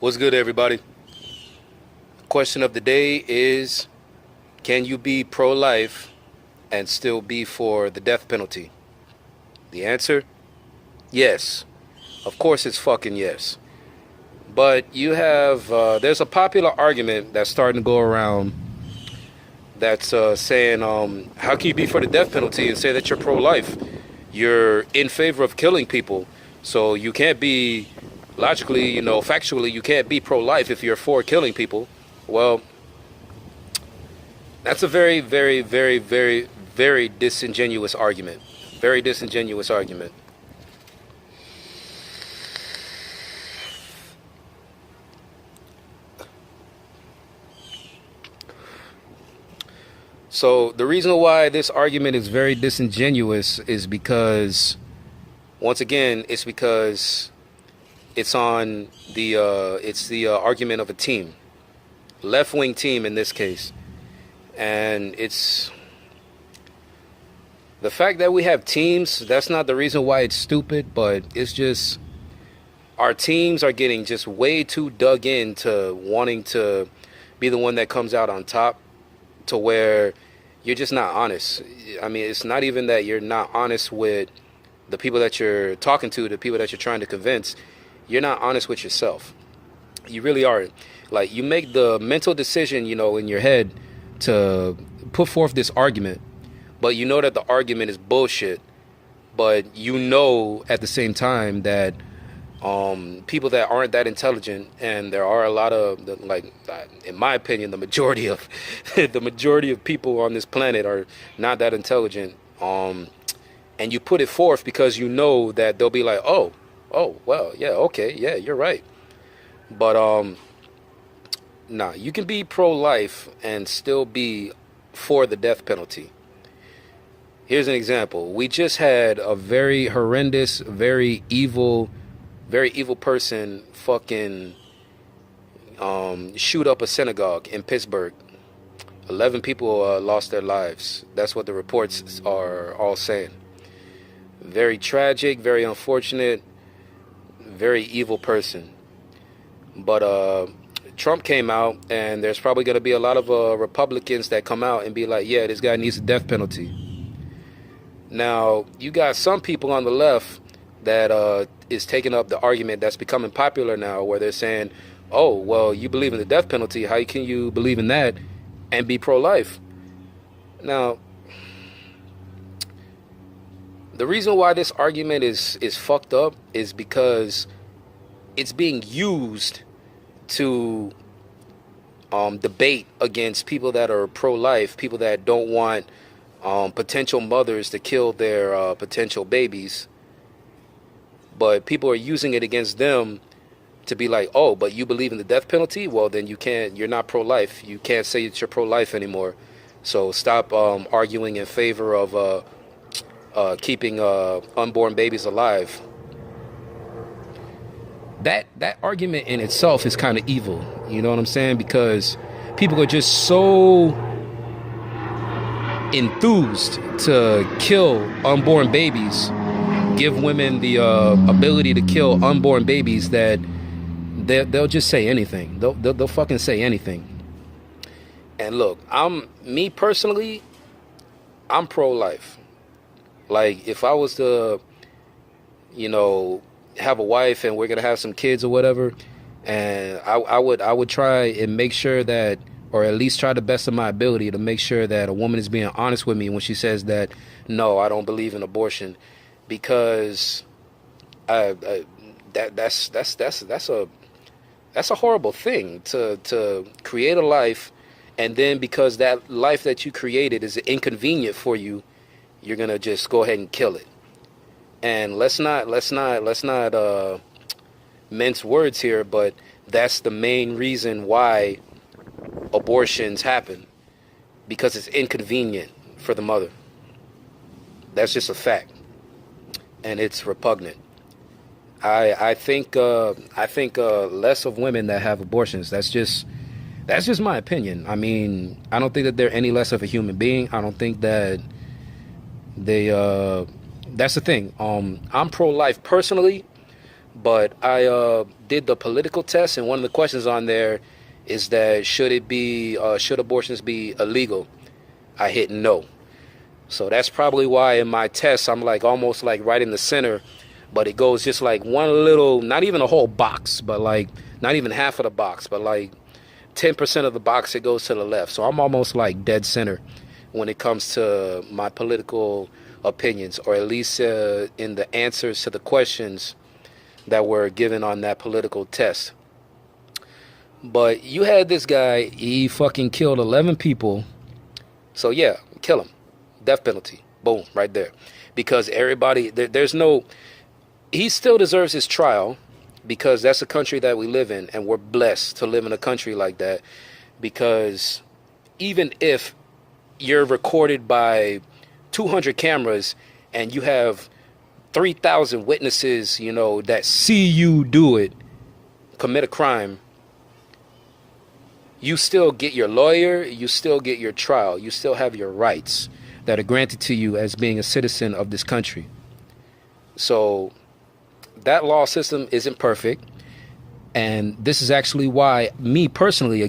What's good, everybody? Question of the day is, can you be pro-life and still be for the death penalty? The answer? Yes. Of course it's fucking yes. But you have, there's a popular argument that's starting to go around that's saying, how can you be for the death penalty and say that you're pro-life? You're in favor of killing people, so you can't be, logically, factually, you can't be pro-life if you're for killing people. Well, that's a very, very, very, very, very disingenuous argument. Very disingenuous argument. So the reason why this argument is very disingenuous is because, once again, it's because it's on the argument of a team, left-wing team in this case, and it's the fact that we have teams. That's not the reason why it's stupid, but it's just our teams are getting just way too dug into wanting to be the one that comes out on top, to where you're just not honest. I mean, it's not even that you're not honest with the people that you're talking to, the people that you're trying to convince. You're not honest with yourself. You really aren't. Like, you make the mental decision, in your head to put forth this argument, but you know that the argument is bullshit. But at the same time that people that aren't that intelligent, and there are a lot of, in my opinion, the majority of people on this planet are not that intelligent. And you put it forth because you know that they'll be like, oh, well, yeah, okay, yeah, you're right. But nah, you can be pro-life and still be for the death penalty. Here's an example. We just had a very horrendous, very evil person fucking shoot up a synagogue in Pittsburgh. 11 people lost their lives. That's what the reports are all saying. Very tragic, very unfortunate, very evil person. But Trump came out, and there's probably going to be a lot of Republicans that come out and be like, yeah, this guy needs a death penalty. Now, you got some people on the left that is taking up the argument that's becoming popular now, where they're saying, oh, well, you believe in the death penalty. How can you believe in that and be pro-life? Now, the reason why this argument is fucked up is because it's being used to debate against people that are pro-life, people that don't want potential mothers to kill their potential babies. But people are using it against them to be like, oh, but you believe in the death penalty? Well, then you're not pro-life. You can't say that you're pro-life anymore. So stop arguing in favor of keeping unborn babies alive. That argument in itself is kind of evil. You know what I'm saying? Because people are just so enthused to kill unborn babies, give women the ability to kill unborn babies, that they'll just say anything. They'll fucking say anything. And look, me personally, I'm pro-life. Like, if I was to, have a wife and we're gonna have some kids or whatever, and I would try and make sure that, or at least try the best of my ability to make sure that a woman is being honest with me when she says that, no, I don't believe in abortion, because that's a horrible thing to create a life, and then because that life that you created is inconvenient for you, you're gonna just go ahead and kill it. And let's not mince words here, but that's the main reason why abortions happen, because it's inconvenient for the mother. That's just a fact, and it's repugnant. I think less of women that have abortions. That's just my opinion. I mean, I don't think that they're any less of a human being. I don't think that they. That's the thing. I'm pro-life personally, But I did the political test, and one of the questions on there is that should abortions be illegal? I hit no. So that's probably why in my test I'm like almost like right in the center, but it goes just like one little, not even a whole box, but like not even half of the box, but like 10% of the box, it goes to the left. So I'm almost like dead center when it comes to my political opinions, or at least in the answers to the questions that were given on that political test. But you had this guy, he fucking killed 11 people. So yeah, kill him. Death penalty. Boom, right there. Because everybody, there's no, he still deserves his trial, because that's the country that we live in, and we're blessed to live in a country like that. Because even if you're recorded by 200 cameras and you have 3,000 witnesses, that see you do it, commit a crime, you still get your lawyer, you still get your trial, you still have your rights that are granted to you as being a citizen of this country. So that law system isn't perfect, and this is actually why me personally,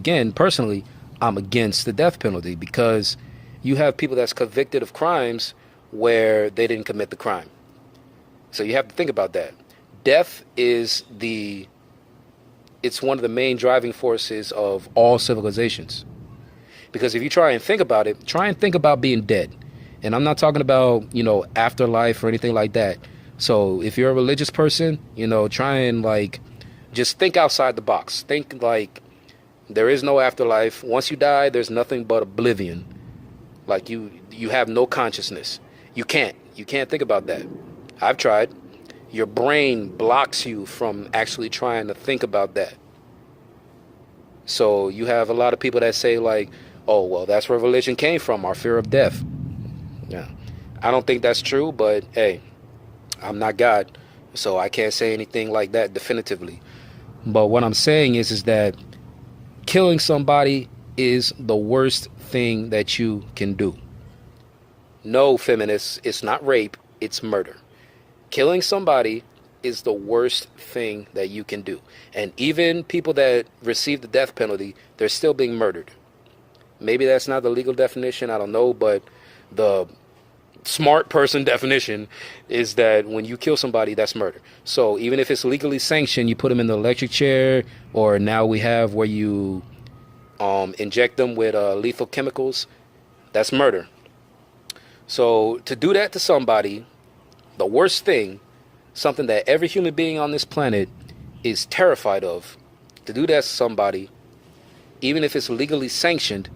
I'm against the death penalty, because you have people that's convicted of crimes where they didn't commit the crime. So you have to think about that. Death is it's one of the main driving forces of all civilizations. Because if you try and think about it, try and think about being dead. And I'm not talking about, afterlife or anything like that. So if you're a religious person, try and just think outside the box. Think like there is no afterlife. Once you die, there's nothing but oblivion. Like you have no consciousness. You can't think about that. I've tried. Your brain blocks you from actually trying to think about that. So you have a lot of people that say oh, well, that's where religion came from, our fear of death. Yeah. I don't think that's true, but hey, I'm not God, so I can't say anything like that definitively. But what I'm saying is that killing somebody is the worst thing that you can do. No, feminists, it's not rape, it's murder. Killing somebody is the worst thing that you can do. And even people that receive the death penalty, they're still being murdered. Maybe that's not the legal definition, I don't know, but the smart person definition is that when you kill somebody, that's murder. So even if it's legally sanctioned, you put them in the electric chair, or now we have where you inject them with lethal chemicals, that's murder. So to do that to somebody, the worst thing, something that every human being on this planet is terrified of, to do that to somebody, even if it's legally sanctioned,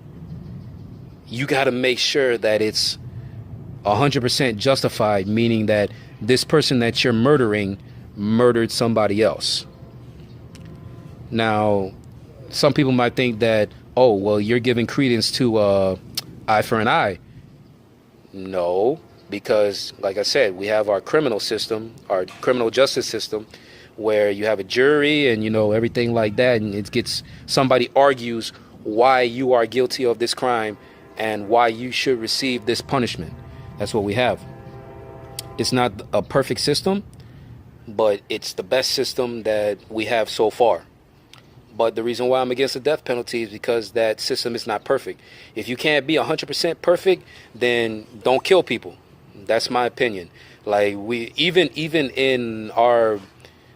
you got to make sure that it's 100% justified, meaning that this person that you're murdering murdered somebody else. Now, some people might think that, oh, well, you're giving credence to eye for an eye. No, because, like I said, we have our criminal system, our criminal justice system, where you have a jury and, everything like that, and it gets, somebody argues why you are guilty of this crime and why you should receive this punishment. That's what we have. It's not a perfect system, but it's the best system that we have so far. But the reason why I'm against the death penalty is because that system is not perfect. If you can't be 100% perfect, then don't kill people. That's my opinion. We even in our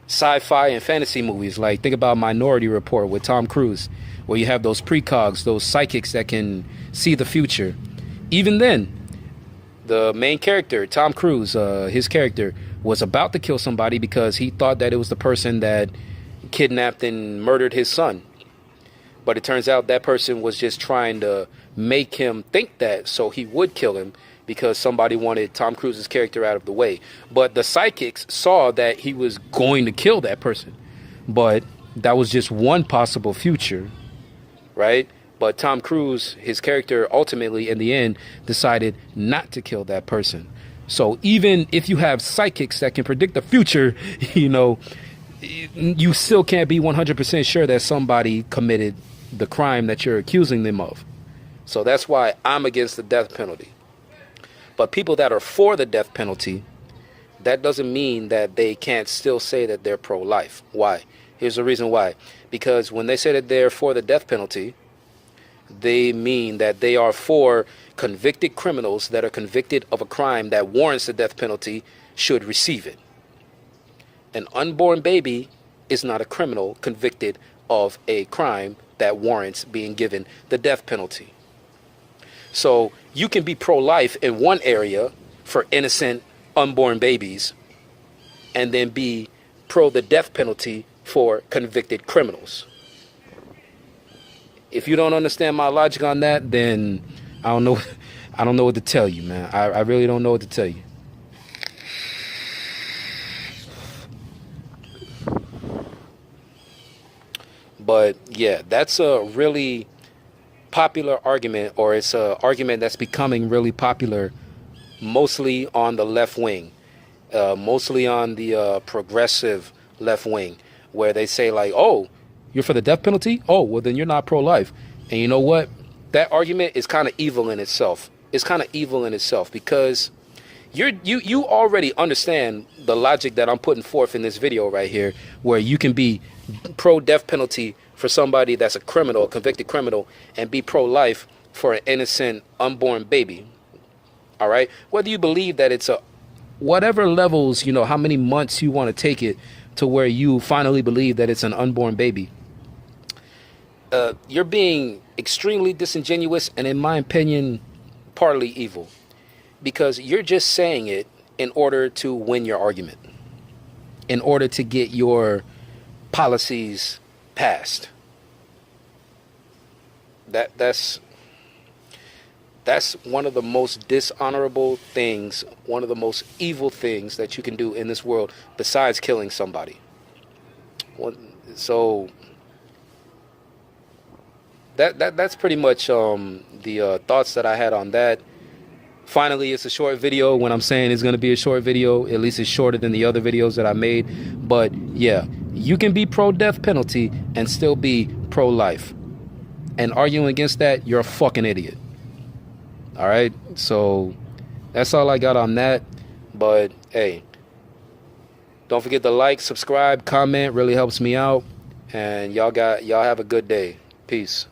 sci-fi and fantasy movies, think about Minority Report with Tom Cruise, where you have those precogs, those psychics that can see the future. Even then, the main character, Tom Cruise, his character was about to kill somebody because he thought that it was the person that kidnapped and murdered his son. But it turns out that person was just trying to make him think that so he would kill him, because somebody wanted Tom Cruise's character out of the way. But the psychics saw that he was going to kill that person. But that was just one possible future, right? But Tom Cruise, his character, ultimately, in the end, decided not to kill that person. So even if you have psychics that can predict the future, you still can't be 100% sure that somebody committed the crime that you're accusing them of. So that's why I'm against the death penalty. But people that are for the death penalty, that doesn't mean that they can't still say that they're pro-life. Why? Here's the reason why. Because when they say that they're for the death penalty, they mean that they are for convicted criminals that are convicted of a crime that warrants the death penalty should receive it. An unborn baby is not a criminal convicted of a crime that warrants being given the death penalty. So you can be pro-life in one area for innocent unborn babies and then be pro the death penalty for convicted criminals. If you don't understand my logic on that, then I don't know what to tell you, man. I really don't know what to tell you. But yeah, that's a really popular argument, or it's an argument that's becoming really popular, mostly on the left wing, mostly on the progressive left wing, where they say like, oh, you're for the death penalty? Oh, well, then you're not pro-life. And you know what? That argument is kind of evil in itself. It's kind of evil in itself because you already understand the logic that I'm putting forth in this video right here, where you can be pro-death penalty for somebody that's a criminal, a convicted criminal, and be pro-life for an innocent unborn baby. All right? Whether you believe that it's whatever levels, how many months you want to take it to where you finally believe that it's an unborn baby. You're being extremely disingenuous and, in my opinion, partly evil, because you're just saying it in order to win your argument, in order to get your policies passed. That's one of the most dishonorable things, one of the most evil things that you can do in this world besides killing somebody. So that's pretty much the thoughts that I had on that. Finally, it's a short video. When I'm saying it's going to be a short video, at least it's shorter than the other videos that I made. But yeah, you can be pro-death penalty and still be pro-life. And arguing against that, you're a fucking idiot. All right? So that's all I got on that. But hey, don't forget to like, subscribe, comment. Really helps me out. And y'all have a good day. Peace.